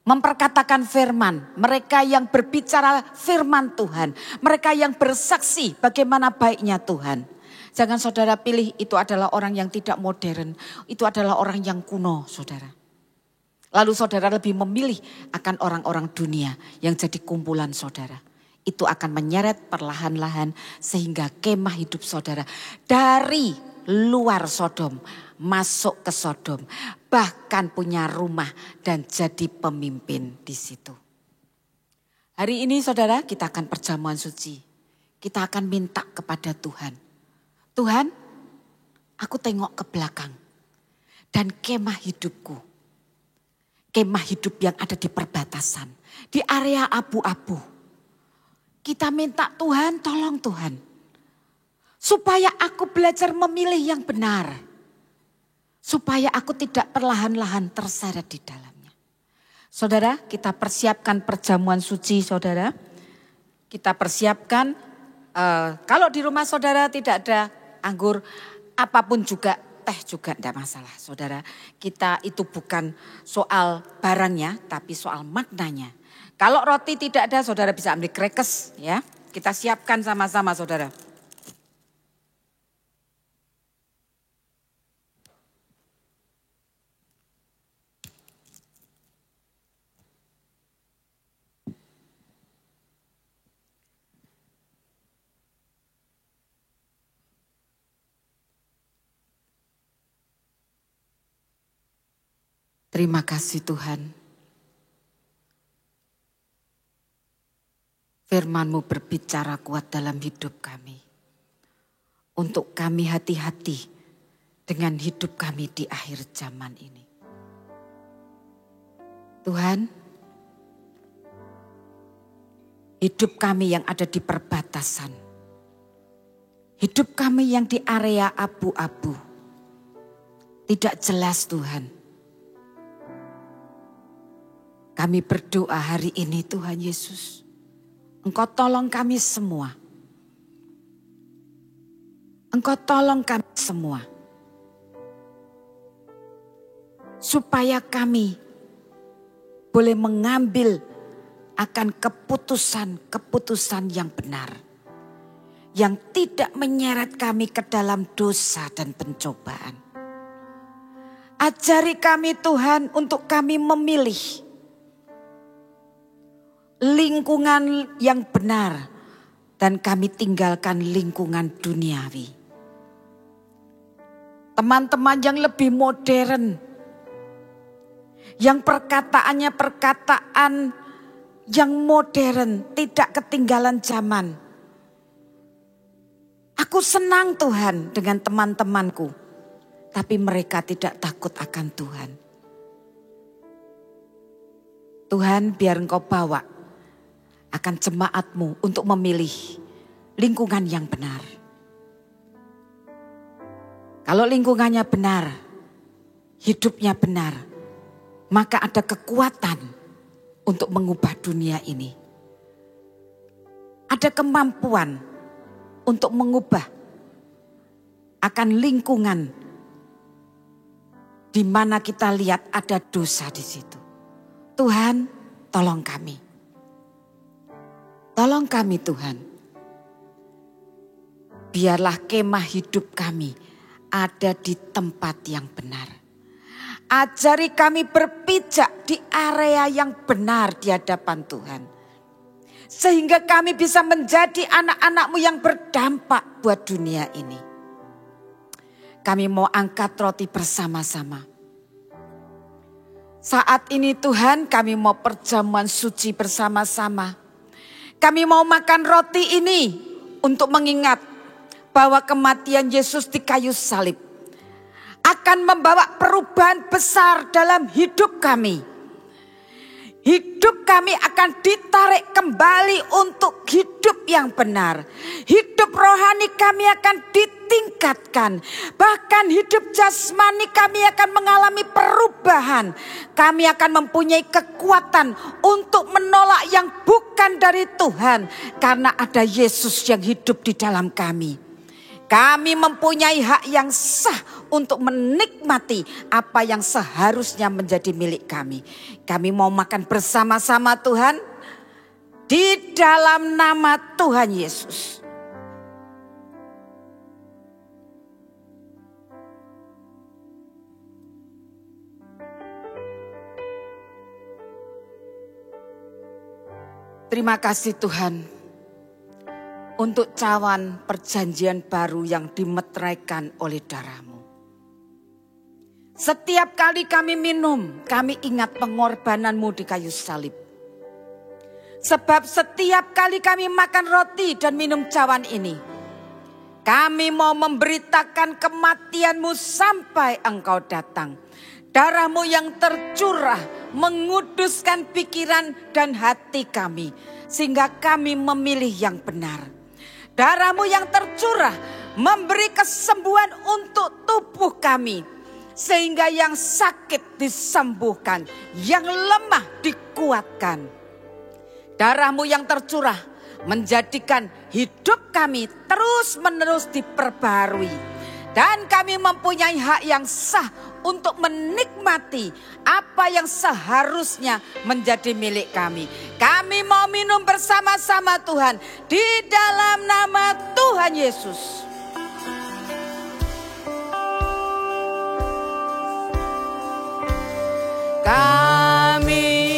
memperkatakan firman. Mereka yang berbicara firman Tuhan. Mereka yang bersaksi bagaimana baiknya Tuhan. Jangan saudara pilih itu adalah orang yang tidak modern. Itu adalah orang yang kuno saudara. Lalu saudara lebih memilih akan orang-orang dunia yang jadi kumpulan saudara. Itu akan menyeret perlahan-lahan sehingga kemah hidup saudara dari luar Sodom masuk ke Sodom. Bahkan punya rumah dan jadi pemimpin di situ. Hari ini saudara kita akan perjamuan suci. Kita akan minta kepada Tuhan. Tuhan, aku tengok ke belakang dan kemah hidupku. Kemah hidup yang ada di perbatasan. Di area abu-abu. Kita minta Tuhan, tolong Tuhan. Supaya aku belajar memilih yang benar. Supaya aku tidak perlahan-lahan terseret di dalamnya. Saudara, kita persiapkan perjamuan suci saudara. Kita persiapkan, kalau di rumah saudara tidak ada anggur, apapun juga, teh juga tidak masalah saudara. Kita itu bukan soal barangnya, tapi soal maknanya. Kalau roti tidak ada, saudara bisa ambil crackers ya. Kita siapkan sama-sama saudara. Terima kasih Tuhan. Firman-Mu berbicara kuat dalam hidup kami. Untuk kami hati-hati dengan hidup kami di akhir zaman ini. Tuhan, hidup kami yang ada di perbatasan. Hidup kami yang di area abu-abu. Tidak jelas Tuhan. Kami berdoa hari ini Tuhan Yesus. Engkau tolong kami semua. Engkau tolong kami semua. supaya kami boleh mengambil akan keputusan-keputusan yang benar, yang tidak menyeret kami ke dalam dosa dan pencobaan. Ajari kami Tuhan untuk kami memilih lingkungan yang benar dan kami tinggalkan lingkungan duniawi. Teman-teman yang lebih modern, yang perkataannya perkataan yang modern, tidak ketinggalan zaman. Aku senang Tuhan dengan teman-temanku, tapi mereka tidak takut akan Tuhan. Tuhan, biar Engkau bawa akan jemaat-Mu untuk memilih lingkungan yang benar. Kalau lingkungannya benar, hidupnya benar, maka ada kekuatan untuk mengubah dunia ini. Ada kemampuan untuk mengubah akan lingkungan di mana kita lihat ada dosa di situ. Tuhan, tolong kami. Tolong kami Tuhan. Biarlah kemah hidup kami ada di tempat yang benar. Ajari kami berpijak di area yang benar di hadapan Tuhan. Sehingga kami bisa menjadi anak-anak-Mu yang berdampak buat dunia ini. Kami mau angkat roti bersama-sama. Saat ini Tuhan, kami mau perjamuan suci bersama-sama. Kami mau makan roti ini untuk mengingat bahwa kematian Yesus di kayu salib akan membawa perubahan besar dalam hidup kami. Hidup kami akan ditarik kembali untuk hidup yang benar. Hidup rohani kami akan ditingkatkan. Bahkan hidup jasmani kami akan mengalami perubahan. Kami akan mempunyai kekuatan untuk menolak yang bukan dari Tuhan. Karena ada Yesus yang hidup di dalam kami. Kami mempunyai hak yang sah untuk menikmati apa yang seharusnya menjadi milik kami. Kami mau makan bersama-sama Tuhan di dalam nama Tuhan Yesus. Terima kasih Tuhan untuk cawan perjanjian baru yang dimeteraikan oleh darah-Mu. Setiap kali kami minum, kami ingat pengorbanan-Mu di kayu salib. Sebab setiap kali kami makan roti dan minum cawan ini, kami mau memberitakan kematian-Mu sampai Engkau datang. Darah-Mu yang tercurah menguduskan pikiran dan hati kami, sehingga kami memilih yang benar. Darah-Mu yang tercurah memberi kesembuhan untuk tubuh kami, sehingga yang sakit disembuhkan, yang lemah dikuatkan. Darah-Mu yang tercurah menjadikan hidup kami terus-menerus diperbarui. Dan kami mempunyai hak yang sah untuk menikmati apa yang seharusnya menjadi milik kami. Kami mau minum bersama-sama Tuhan di dalam nama Tuhan Yesus. Kami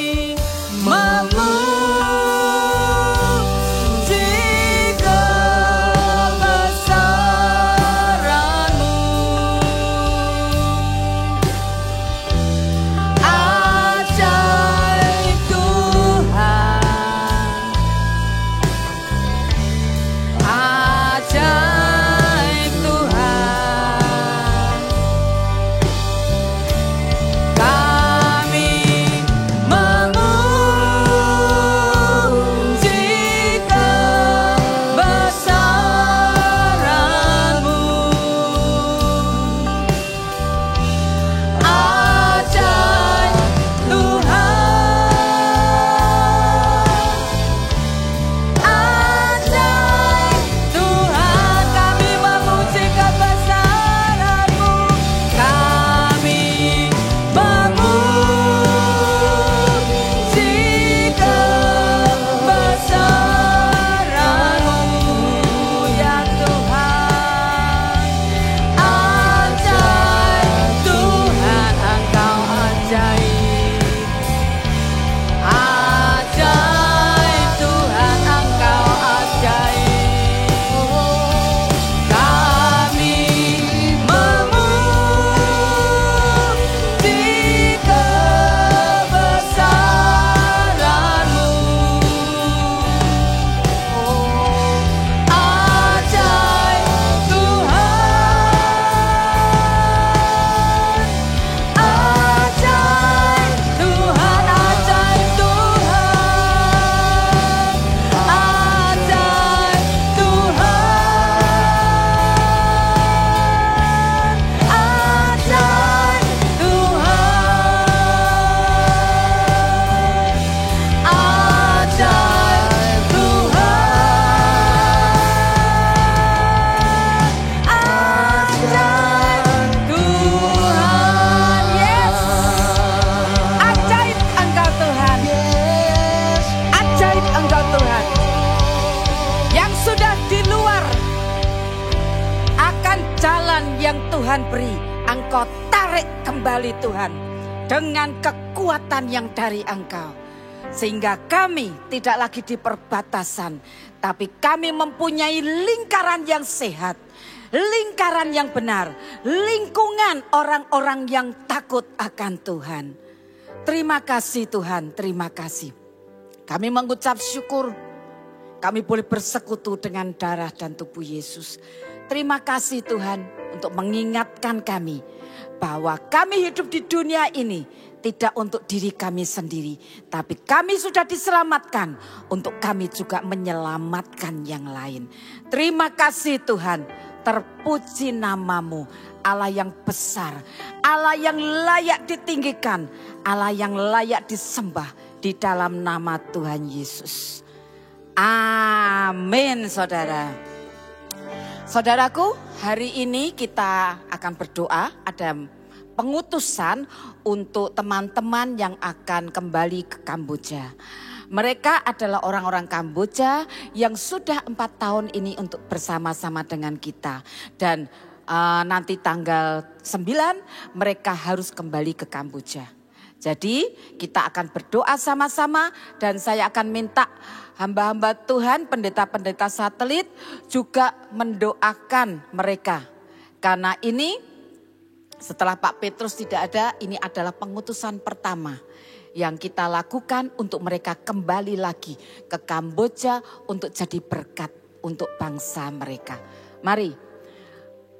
ajaib Tuhan beri, Engkau tarik kembali Tuhan dengan kekuatan yang dari Engkau. Sehingga kami tidak lagi di perbatasan, tapi kami mempunyai lingkaran yang sehat, lingkaran yang benar, lingkungan orang-orang yang takut akan Tuhan. Terima kasih Tuhan, terima kasih. Kami mengucap syukur, kami boleh bersekutu dengan darah dan tubuh Yesus. Terima kasih Tuhan untuk mengingatkan kami bahwa kami hidup di dunia ini tidak untuk diri kami sendiri, tapi kami sudah diselamatkan untuk kami juga menyelamatkan yang lain. Terima kasih Tuhan, terpuji namamu, Allah yang besar, Allah yang layak ditinggikan, Allah yang layak disembah di dalam nama Tuhan Yesus. Amin saudara. Saudaraku, hari ini kita akan berdoa, ada pengutusan untuk teman-teman yang akan kembali ke Kamboja. Mereka adalah orang-orang Kamboja yang sudah 4 tahun ini untuk bersama-sama dengan kita. Dan nanti tanggal 9 mereka harus kembali ke Kamboja. Jadi kita akan berdoa sama-sama dan saya akan minta hamba-hamba Tuhan, pendeta-pendeta satelit juga mendoakan mereka. Karena ini setelah Pak Petrus tidak ada, ini adalah pengutusan pertama yang kita lakukan untuk mereka kembali lagi ke Kamboja untuk jadi berkat untuk bangsa mereka. Mari,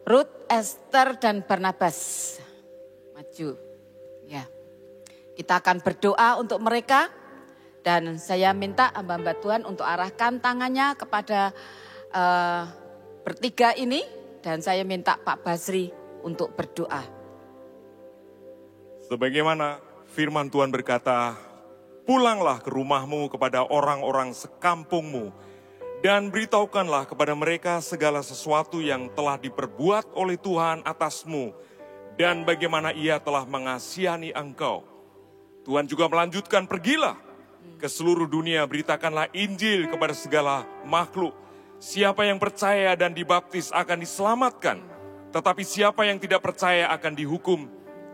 Ruth, Esther, dan Barnabas maju. Ya, kita akan berdoa untuk mereka dan saya minta hamba-hamba Tuhan untuk arahkan tangannya kepada bertiga ini dan saya minta Pak Basri untuk berdoa. Sebagaimana firman Tuhan berkata, pulanglah ke rumahmu kepada orang-orang sekampungmu dan beritahukanlah kepada mereka segala sesuatu yang telah diperbuat oleh Tuhan atasmu dan bagaimana ia telah mengasihani engkau. Tuhan juga melanjutkan, pergilah ke seluruh dunia, beritakanlah Injil kepada segala makhluk. Siapa yang percaya dan dibaptis akan diselamatkan, tetapi siapa yang tidak percaya akan dihukum.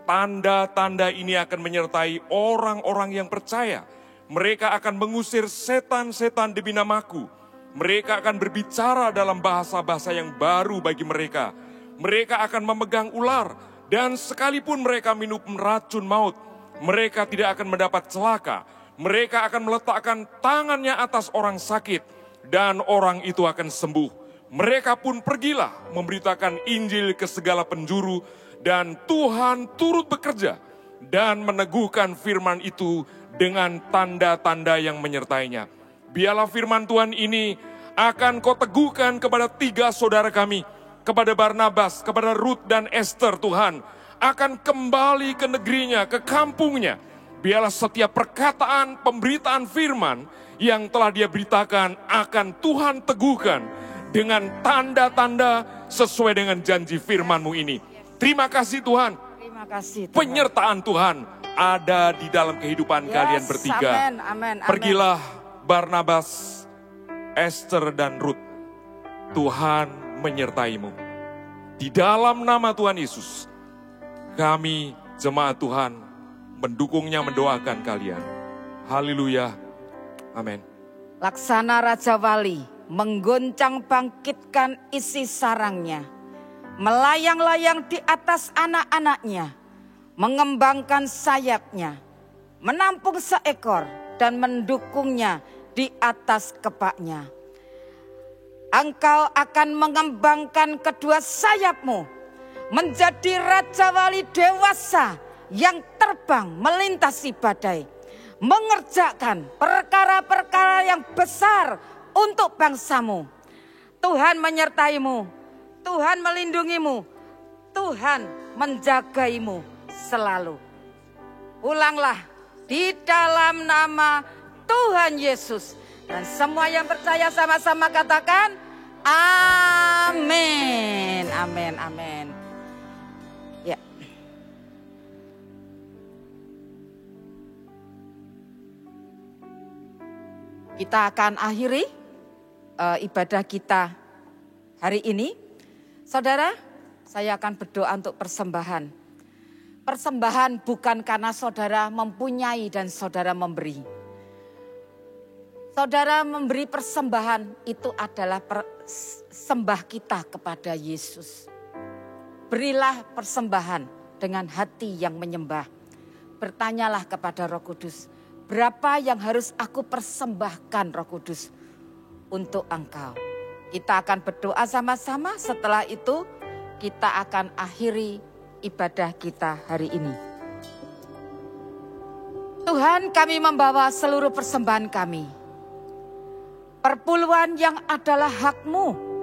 Tanda-tanda ini akan menyertai orang-orang yang percaya. Mereka akan mengusir setan-setan demi namaku. Mereka akan berbicara dalam bahasa-bahasa yang baru bagi mereka. Mereka akan memegang ular dan sekalipun mereka minum racun maut, mereka tidak akan mendapat celaka. Mereka akan meletakkan tangannya atas orang sakit dan orang itu akan sembuh. Mereka pun pergilah memberitakan Injil ke segala penjuru dan Tuhan turut bekerja dan meneguhkan firman itu dengan tanda-tanda yang menyertainya. Biarlah firman Tuhan ini akan kau teguhkan kepada 3 saudara kami, kepada Barnabas, kepada Ruth dan Esther. Tuhan akan kembali ke negerinya, ke kampungnya. Biarlah setiap perkataan pemberitaan firman yang telah dia beritakan akan Tuhan teguhkan dengan tanda-tanda sesuai dengan janji firman-Mu ini. Terima kasih Tuhan. Terima kasih Tuhan. Penyertaan Tuhan ada di dalam kehidupan kalian bertiga. Amen, amen, amen. Pergilah Barnabas, Esther dan Ruth. Tuhan menyertaimu. Di dalam nama Tuhan Yesus, kami jemaat Tuhan mendukungnya, mendoakan kalian. Haleluya. Amin. Laksana Raja Wali menggoncang bangkitkan isi sarangnya, melayang-layang di atas anak-anaknya, mengembangkan sayapnya, menampung seekor dan mendukungnya di atas kepaknya. Engkau akan mengembangkan kedua sayapmu menjadi Raja Wali dewasa yang terbang melintasi badai, mengerjakan perkara-perkara yang besar untuk bangsamu. Tuhan menyertaimu, Tuhan melindungimu, Tuhan menjagaimu selalu. Pulanglah di dalam nama Tuhan Yesus. Dan semua yang percaya sama-sama katakan amin, amin, amin. Ya. Kita akan akhiri ibadah kita hari ini. Saudara, saya akan berdoa untuk persembahan. Persembahan bukan karena saudara mempunyai dan saudara memberi. Saudara memberi persembahan itu adalah sembah kita kepada Yesus. Berilah persembahan dengan hati yang menyembah. Bertanyalah kepada Roh Kudus, berapa yang harus aku persembahkan Roh Kudus untuk Engkau. Kita akan berdoa sama-sama, setelah itu kita akan akhiri ibadah kita hari ini. Tuhan, kami membawa seluruh persembahan kami. Perpuluhan yang adalah hak-Mu.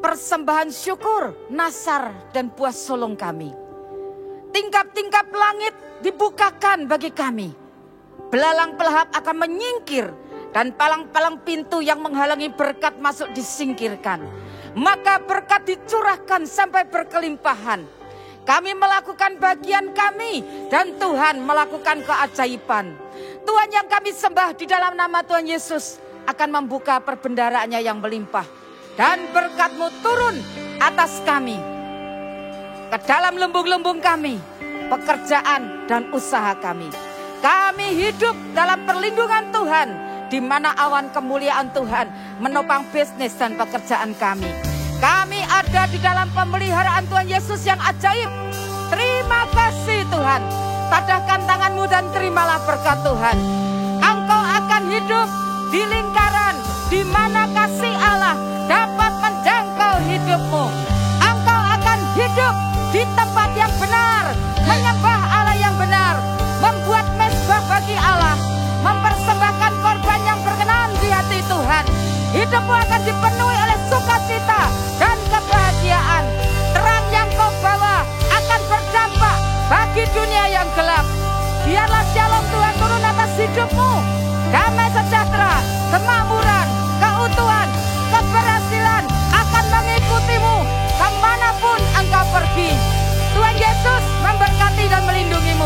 Persembahan syukur, nasar, dan buah solong kami. Tingkap-tingkap langit dibukakan bagi kami. Belalang pelahap akan menyingkir dan palang-palang pintu yang menghalangi berkat masuk disingkirkan. Maka berkat dicurahkan sampai berkelimpahan. Kami melakukan bagian kami dan Tuhan melakukan keajaiban. Tuhan yang kami sembah di dalam nama Tuhan Yesus akan membuka perbendaraannya yang melimpah. Dan berkat-Mu turun atas kami. Ke dalam lumbung-lumbung kami, pekerjaan dan usaha kami. Kami hidup dalam perlindungan Tuhan, di mana awan kemuliaan Tuhan menopang bisnis dan pekerjaan kami. Kami ada di dalam pemeliharaan Tuhan Yesus yang ajaib. Terima kasih Tuhan. Tadahkan tangan-Mu dan terimalah berkat Tuhan. Engkau akan hidup di lingkaran di mana kasih Allah dapat menjangkau hidupmu. Engkau akan hidup di tempat yang benar, menyembah Allah yang benar, membuat mezbah bagi Allah, mempersembahkan korban yang berkenan di hati Tuhan. Hidupmu akan dipenuhi oleh sukacita dan kebahagiaan. Terang yang kau bawa akan berdampak bagi dunia yang gelap. Biarlah shalom Tuhan turun atas hidupmu. Damai sejahtera, kemakmuran, keutuhan, keberhasilan akan mengikutimu kemanapun engkau pergi. Tuhan Yesus memberkati dan melindungimu.